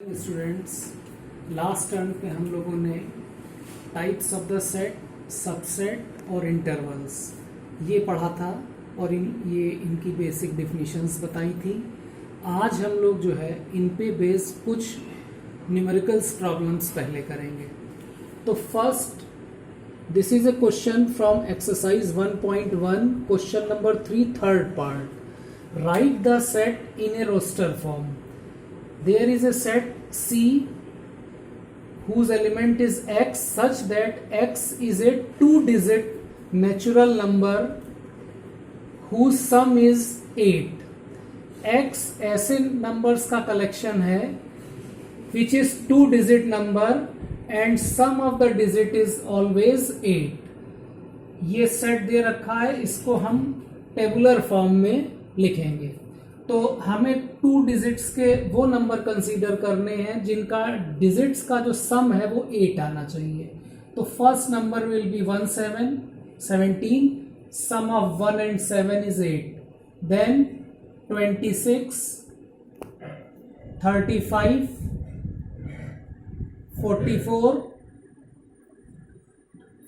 Students, last term पे हम लोगों ने types of the set, subset और इंटरवल्स ये पढ़ा था और इनकी बेसिक डिफिनीशंस बताई थी। आज हम लोग जो है इन पे बेस्ड कुछ न्यूमेरिकल्स प्रॉब्लम्स पहले करेंगे। तो first, this is a question from exercise 1.1, question number 3, third part. Write the set in a roster form. There is a set C whose element is x such that x is a two-digit natural number whose sum is 8. x ऐसे numbers का collection है which is two-digit number and sum of the digit is always 8. ये set दे रखा है, इसको हम tabular form में लिखेंगे। तो हमें टू डिजिट्स के वो नंबर कंसीडर करने हैं जिनका डिजिट्स का जो सम है वो 8 आना चाहिए। तो first number will be 17, sum of 1 and 7 is 8, then 26, 35, 44,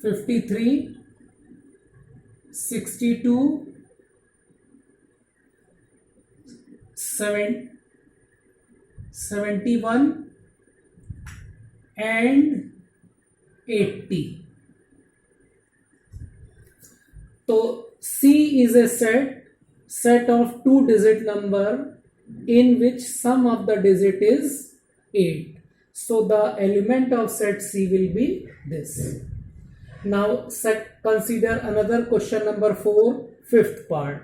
53, 62, 71 and 80. तो C is a set of two-digit number in which sum of the digit is 8. So the element of set C will be this. Now consider another question number 4, fifth part.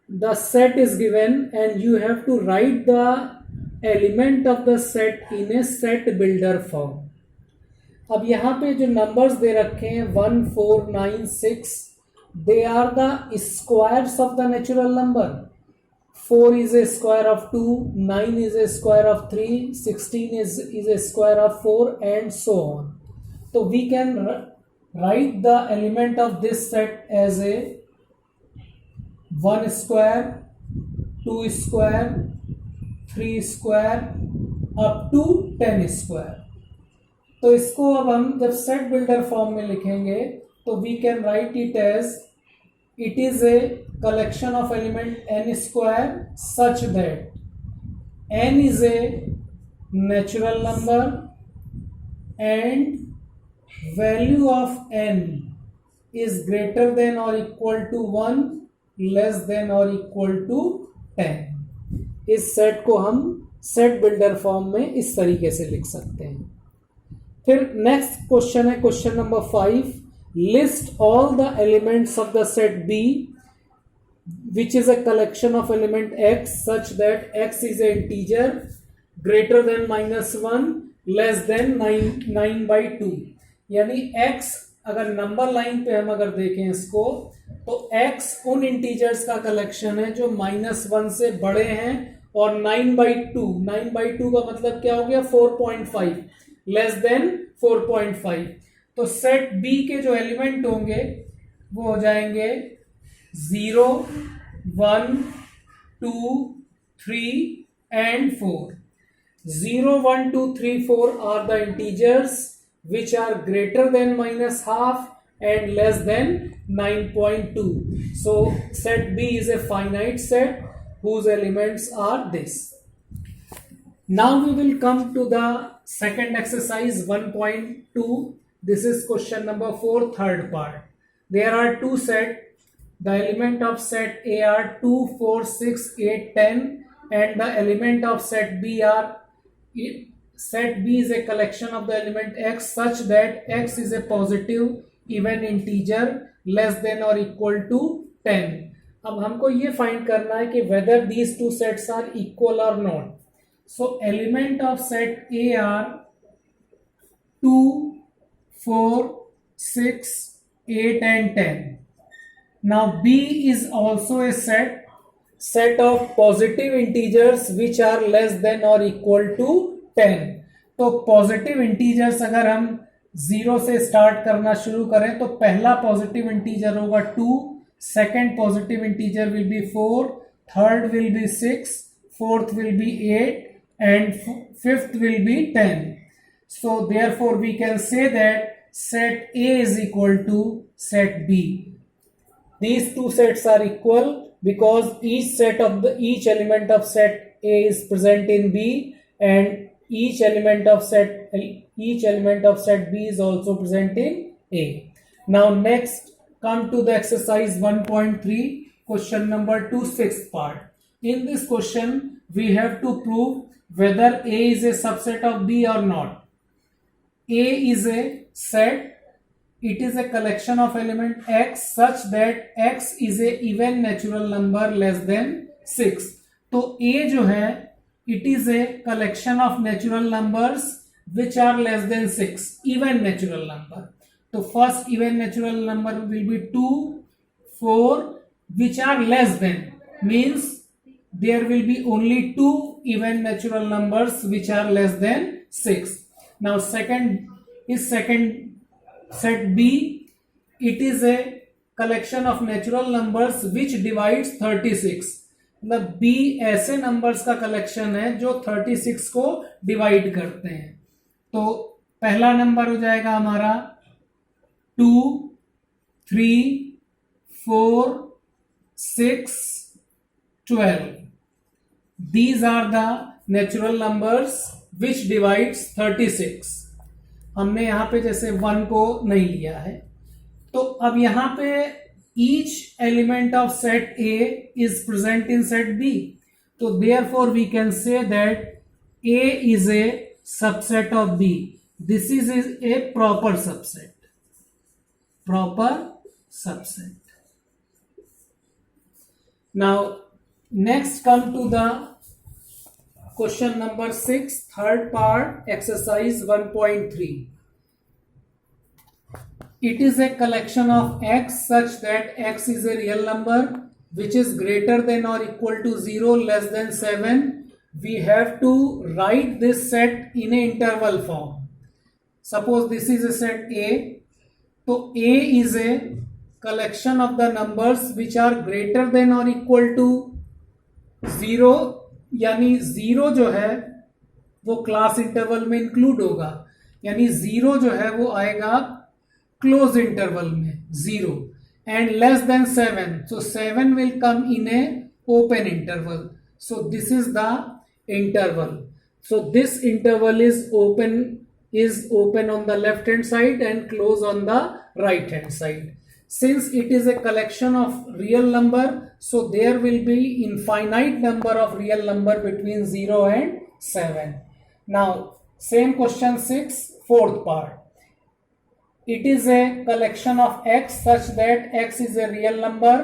The set is given and you have to write the element of the set in a set builder form. अब यहाँ पे जो numbers दे रखे हैं 1, 4, 9, 6, they are the squares of the natural number. 4 is a square of 2, 9 is a square of 3, 16 is a square of 4 and so on. So we can write the element of this set as a 1 square, 2 square, 3 square up to 10 square. तो इसको अब हम जब set builder form में लिखेंगे तो we can write it as it is a collection of element n square such that n is a natural number and value of n is greater than और equal to 1, less than और equal to 10। इस set को हम set builder form में इस तरीके से लिख सकते हैं। फिर नेक्स्ट क्वेश्चन है question number 5, list all the elements of the set B which is a collection of element x such that x is an integer greater than -1 less than 9/2। यानी x अगर नंबर लाइन पे हम अगर देखें इसको तो x उन integers का कलेक्शन है जो -1 से बड़े हैं और 9/2 का मतलब क्या हो गया 4.5 लेस देन 4.5। तो सेट B के जो एलिमेंट होंगे वो हो जाएंगे 0, 1, 2, 3 and 4। 0, 1, 2, 3, 4 are the integers which are greater than -half and less than 9.2. So set B is a finite set whose elements are this. Now we will come to the second exercise 1.2. This is question number 4, third part. There are two sets. The element of set A are 2, 4, 6, 8, 10 and the element of set B are set B is a collection of the element x such that x is a positive even integer less than or equal to 10. अब हमको ये find करना है कि whether these two sets are equal or not. So element of set A are 2, 4, 6, 8 and 10. Now B is also a set of positive integers which are less than or equal to 10। तो positive integers अगर हम 0 से start करना शुरू करें तो पहला positive integer होगा 2, second positive integer will be 4, third will be 6, fourth will be 8 and fifth will be 10. So therefore we can say that set A is equal to set B. These two sets are equal because each element of set A is present in B, and each element of set B is also present in A. Now next, come to the exercise 1.3, question number 2, sixth part. In this question we have to prove whether A is a subset of B or not. A is a set. It is a collection of element x such that x is a even natural number less than 6. तो A जो है, it is a collection of natural numbers which are less than 6, even natural number. तो first even natural number will be 2, 4, which are less than, means there will be only 2 even natural numbers which are less than 6. Now second set B. It is a collection of natural numbers which divides 36. मतलब B ऐसे numbers का collection है जो 36 को divide करते हैं. तो पहला नंबर हो जाएगा हमारा 2, 3, 4, 6, 12. These are the natural numbers which divides 36. हमने यहां पे जैसे 1 को नहीं लिया है. तो अब यहां पे each element of set A is present in set B. तो therefore we can say that A is a subset of B. This is a proper subset. Proper subset. Now next come to the question number 6, third part, exercise 1.3. It is a collection of x such that x is a real number which is greater than or equal to 0, less than 7. We have to write this set in a interval form. Suppose this is a set A. So A is a collection of the numbers which are greater than or equal to 0, यानी 0 जो है वो class interval में include होगा, यानी 0 जो है वो आएगा क्लोज इंटरवल में 0, and less than 7. So 7 will come in A open interval. So this is the interval. So this interval is open on the left hand side and close on the right hand side. Since it is a collection of real number, so there will be infinite number of real number between 0 and 7. Now same question 6, fourth part. It is a collection of x such that x is a real number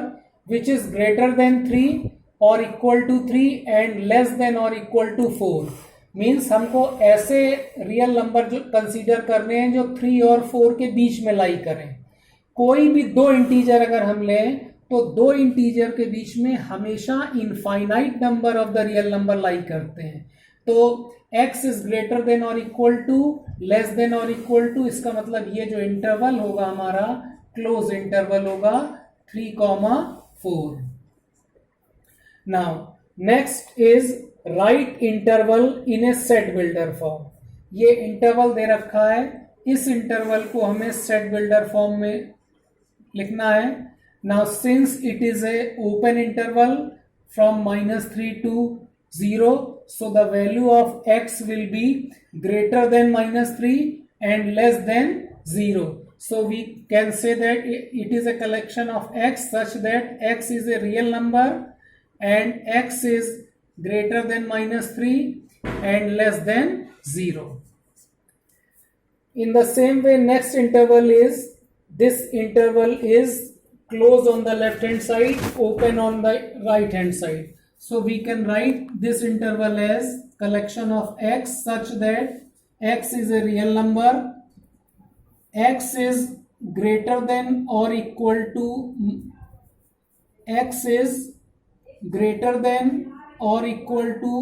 which is greater than 3 or equal to 3 and less than or equal to 4. Means हमको ऐसे real number जो consider करने हैं जो 3 और 4 के बीच में लाई करें. कोई भी दो इंटीजर अगर हम लें तो दो इंटीजर के बीच में हमेशा infinite number of the real number lie करते हैं. तो x इज ग्रेटर देन और इक्वल टू, लेस देन और इक्वल टू, इसका मतलब ये जो इंटरवल होगा हमारा क्लोज इंटरवल होगा 3,4. Now next is right interval in A set builder form. ये इंटरवल दे रखा है, इस इंटरवल को हमें सेट बिल्डर फॉर्म में लिखना है. Now since it is A open interval from -3 to 0, so the value of x will be greater than -3 and less than 0. So we can say that it is a collection of x such that x is a real number and x is greater than -3 and less than 0. In the same way, next interval is, this interval is closed on the left hand side, open on the right hand side. So we can write this interval as collection of x such that x is a real number, x is greater than or equal to, x is greater than or equal to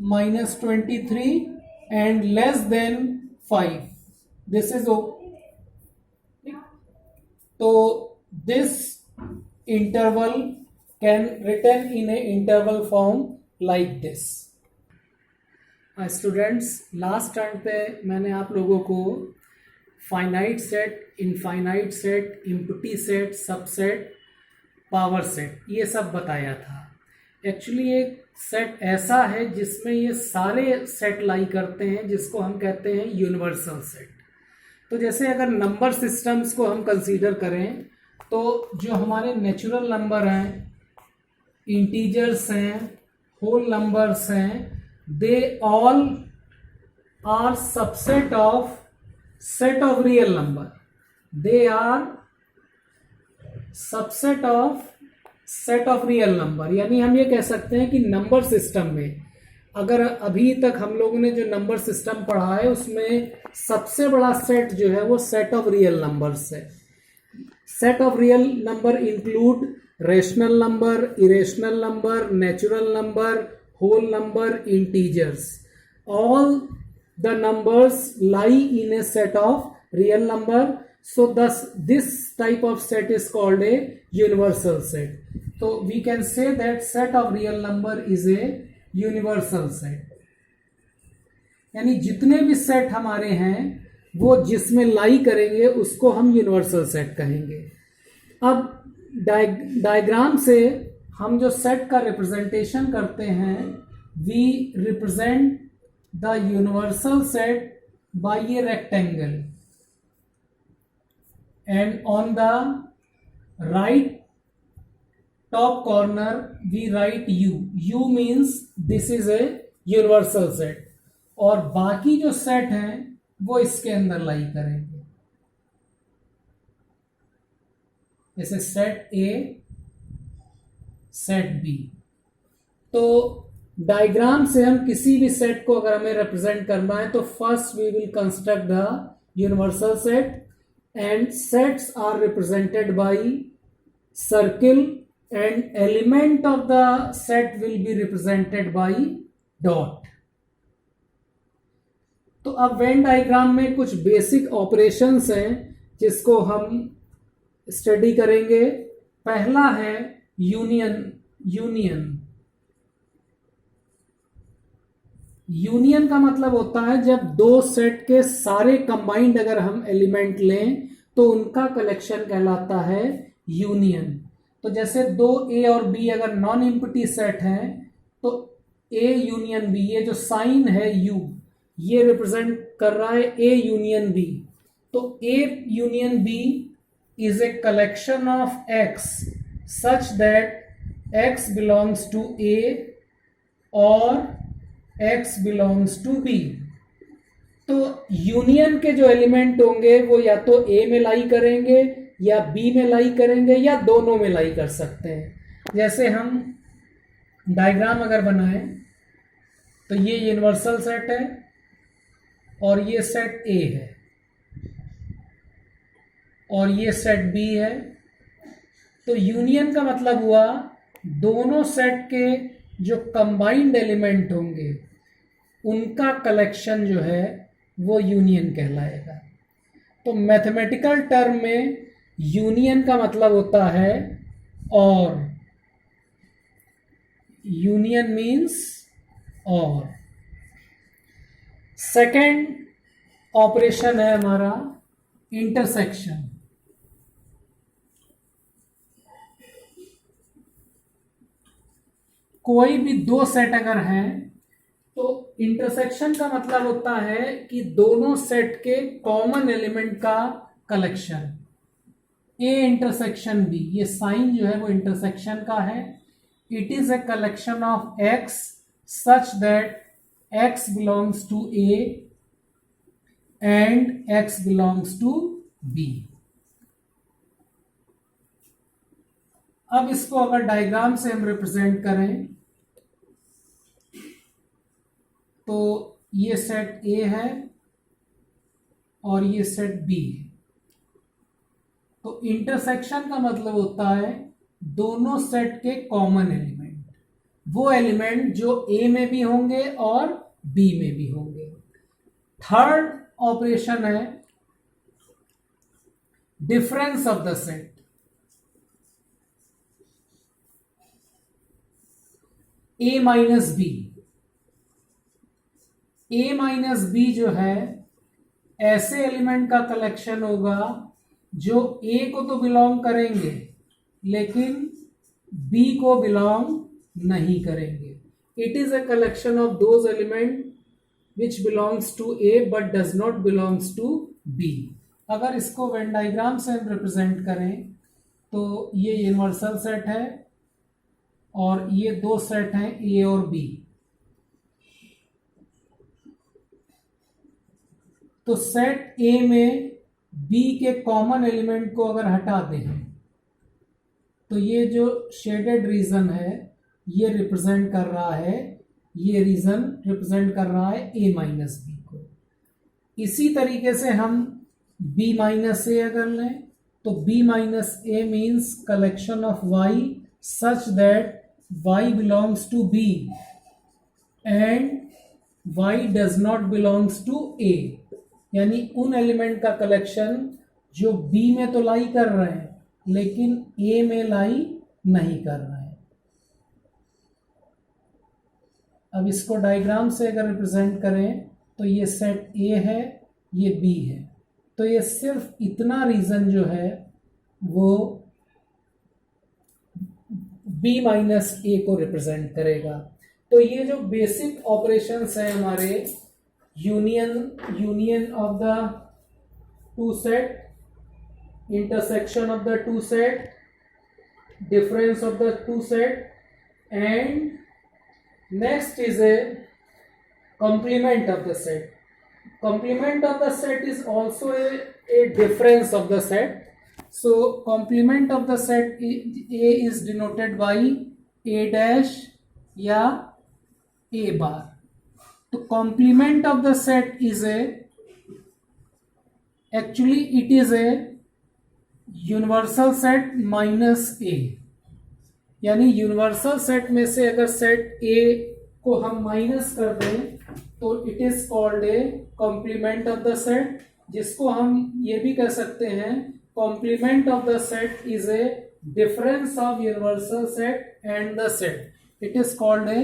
-23 and less than 5. This is so this interval can written in a interval form like this. Students, last time पे मैंने आप लोगों को finite set, infinite set, empty set, subset, power set ये सब बताया था। Actually एक सेट ऐसा है जिसमें ये सारे सेट लाई करते हैं, जिसको हम कहते हैं यूनिवर्सल सेट। तो जैसे अगर नंबर सिस्टम्स को हम कंसीडर करें तो जो हमारे नेचुरल नंबर हैं, इंटीजर्स हैं, होल नंबर्स हैं, they all are subset of set of real number. They are subset of set of real number। यानी हम ये कह सकते हैं कि नंबर सिस्टम में अगर अभी तक हम लोगों ने जो नंबर सिस्टम पढ़ा है उसमें सबसे बड़ा सेट जो है वो सेट ऑफ रियल नंबर्स है। Set of real number include rational number, irrational number, natural number, whole number, integers. All the numbers lie in a set of real number. So thus this type of set is called a universal set. So we can say that set of real number is a universal set. यानी जितने भी set हमारे हैं वो जिसमें लाई करेंगे उसको हम यूनिवर्सल सेट कहेंगे। अब डायग्राम से हम जो सेट का रिप्रेजेंटेशन करते हैं, we represent the universal set by a rectangle and on the right top corner we write U. U means this is a universal set, और बाकी जो सेट हैं वो इसके अंदर लाई करेंगे, जैसे सेट ए, सेट बी। तो डायग्राम से हम किसी भी सेट को अगर हमें रिप्रेजेंट करना है तो first we will construct the universal set, and sets are represented by circle and element of the set will be represented by dot. तो अब वेन डायग्राम में कुछ बेसिक ऑपरेशंस हैं जिसको हम स्टडी करेंगे। पहला है यूनियन। यूनियन का मतलब होता है जब दो सेट के सारे कंबाइंड अगर हम एलिमेंट लें तो उनका कलेक्शन कहलाता है यूनियन। तो जैसे दो ए और बी अगर नॉन एम्प्टी सेट हैं तो ए यूनियन बी, ये जो साइन है यू ये रिप्रेजेंट कर रहा है ए यूनियन बी। तो A union B is a collection of X such that x belongs to A और x belongs to B। तो यूनियन के जो एलिमेंट होंगे वो या तो A में लाई करेंगे या B में लाई करेंगे या दोनों में लाई कर सकते हैं। जैसे हम डायग्राम अगर बनाएं तो ये यूनिवर्सल सेट है और ये सेट A है और ये सेट B है। तो यूनियन का मतलब हुआ दोनों सेट के जो कंबाइंड एलिमेंट होंगे उनका कलेक्शन जो है वो यूनियन कहलाएगा। तो मैथमेटिकल टर्म में यूनियन का मतलब होता है और। यूनियन मीन्स और। सेकेंड ऑपरेशन है हमारा इंटरसेक्शन। कोई भी दो सेट अगर हैं तो इंटरसेक्शन का मतलब होता है कि दोनों सेट के कॉमन एलिमेंट का कलेक्शन। ए इंटरसेक्शन बी, ये साइन जो है वो इंटरसेक्शन का है। It is a collection of X such that X belongs to A and X belongs to B. अब इसको अगर डायग्राम से हम रिप्रेजेंट करें तो ये सेट ए है और ये सेट बी है। तो इंटरसेक्शन का मतलब होता है दोनों सेट के कॉमन एलिमेंट, वो एलिमेंट जो ए में भी होंगे और बी में भी होंगे। थर्ड ऑपरेशन है difference of the set. A minus B, A minus B जो है ऐसे एलिमेंट का कलेक्शन होगा जो ए को तो बिलोंग करेंगे लेकिन बी को बिलोंग नहीं करेंगे. It is a collection of those element which belongs to A but does not belongs to B. अगर इसको वेन डायग्राम से हम रिप्रेजेंट करें तो ये यूनिवर्सल सेट है और ये दो सेट हैं ए और बी. तो सेट ए में बी के कॉमन एलिमेंट को अगर हटा दें तो ये जो शेडेड रीजन है ये रिप्रेजेंट कर रहा है, ये रीजन रिप्रेजेंट कर रहा है ए माइनस बी को. इसी तरीके से हम बी माइनस ए अगर लें तो B minus A means collection of Y such that Y belongs to B and Y does not belongs to A. यानी उन एलिमेंट का कलेक्शन जो बी में तो लाई कर रहे हैं लेकिन ए में लाई नहीं कर रहे हैं. अब इसको डायग्राम से अगर रिप्रेजेंट करें तो ये सेट ए है, ये बी है. तो ये सिर्फ इतना रीजन जो है वो बी माइनस ए को रिप्रेजेंट करेगा. तो ये जो बेसिक ऑपरेशंस है हमारे union of the two set, intersection of the two set, difference of the two set, and next is a complement of the set. Complement of the set is also a difference of the set. So complement of the set A is denoted by A dash या A bar. तो complement of the set is actually it is a universal set minus A. यानी universal set में से अगर set ए को हम minus कर दें तो it is called a complement of the set, जिसको हम ये भी कह सकते हैं complement of the set is a difference of universal set and the set. It is called a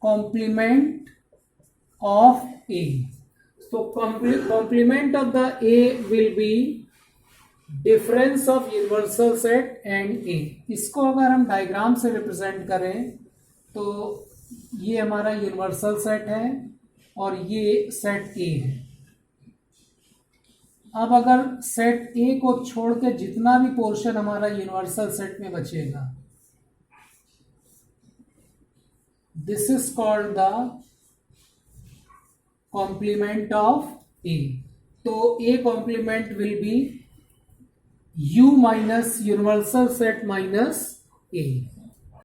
complement of A. So complement of the A will be difference of universal set and A. इसको अगर हम diagram से represent करें तो ये हमारा universal set है और ये सेट A है. अब अगर सेट A को छोड़ के जितना भी पोर्शन हमारा यूनिवर्सल सेट में बचेगा, this is called the complement of A. तो A complement will be U minus universal set minus A.